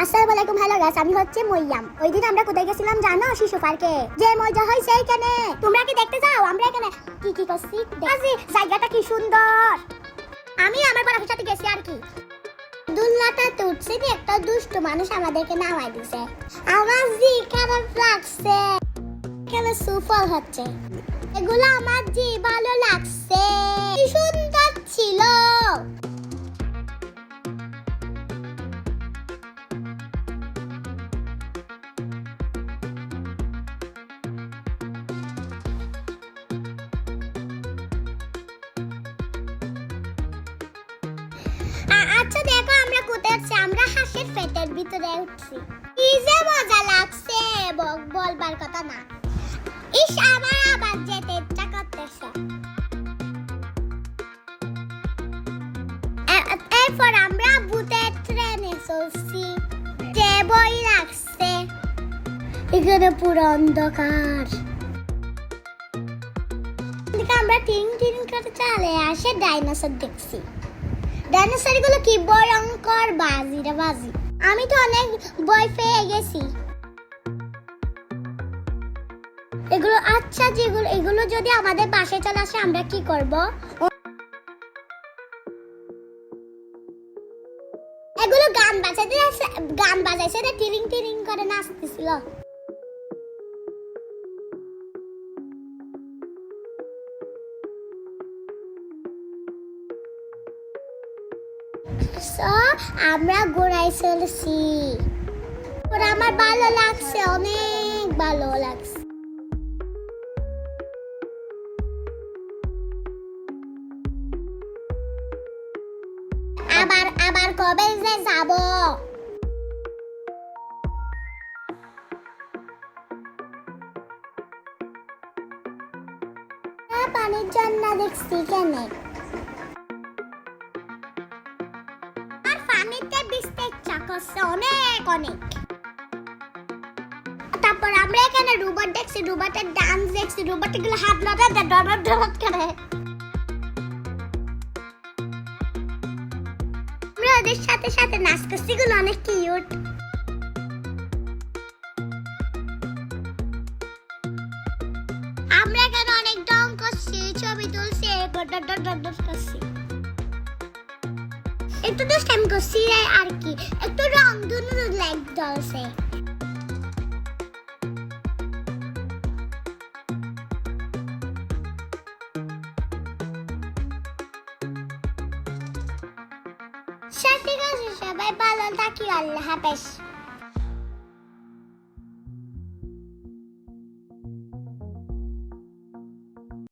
আসসালামু আলাইকুম। Hello guys, আমি হচ্ছে মইয়াম। ওই দিন আমরা কোথায় গেছিলাম জানো? শিশু পার্কে। যে মজা হইছে এইখানে। তোমরা কি দেখতে যাও? আমরা এখানে কি কি করছি দেখছি। জায়গাটা কি সুন্দর। আমি আমার বড়দের সাথে গেছি আর কি। দুল্লাটা তুটছে যে একটা দুষ্ট মানুষ আমাদেরকে নামাই দিছে। আমার জি খারাপ লাগছে। এখানে সুফল হচ্ছে। এগুলো আমার জি ভালো লাগছে। কি সুন্দর ছিল। আচ্ছা দেখো আমরা কোথায় আছি। আমরা হাঁসের পেটের ভিতরে উঠছি। কি যে মজা লাগছে বলবার কথা না। ইস আমার আবার যেতে ইচ্ছা করতেছে। এরপর আমরা ভূতের ট্রেনে চলছি। যে বই লাগছে। এখানে পুরো অন্ধকার। আমরা টিং টিং করে চলে আসে ডাইনোসর দেখছি। ডাইনোসর গুলো কি ভয়ঙ্কর বাজি রে বাজি। আমি তো অনেক ভয় পেয়ে গেছি। এগুলো আচ্ছা এগুলো যদি আমাদের পাশে চলে আসে আমরা কি করব? এগুলো গান বাজাইছে রে, টিরিং টিরিং করে নাচতেছিল। আমরা ঘোড়ায় চলেছি। আমার ভালো লাগছে, অনেক ভালো লাগছে। আবার কবে যে যাব? পানির জন্য দেখছি কেন পানিতে ভিজতে ইচ্ছা করছে অনেক অনেক। তারপর আমরা এখানে রোবট দেখছি, রোবটের ডান্স দেখছি, রোবট গুলো হাত নাড়াতে ডরট ডরট করে। আমরা ওদের সাথে সাথে নাচ করছি, গুলো অনেক কিউট। আমরা এখানে অনেক ডং করছি, ছবি তুলছি, করছি। একটু দুষ্টামি করছি আর কি, একটু রং দুনু লাইক দলছে। ঠিক আছে, সবাই ভালো থাকি, আল্লাহ হাফেজ।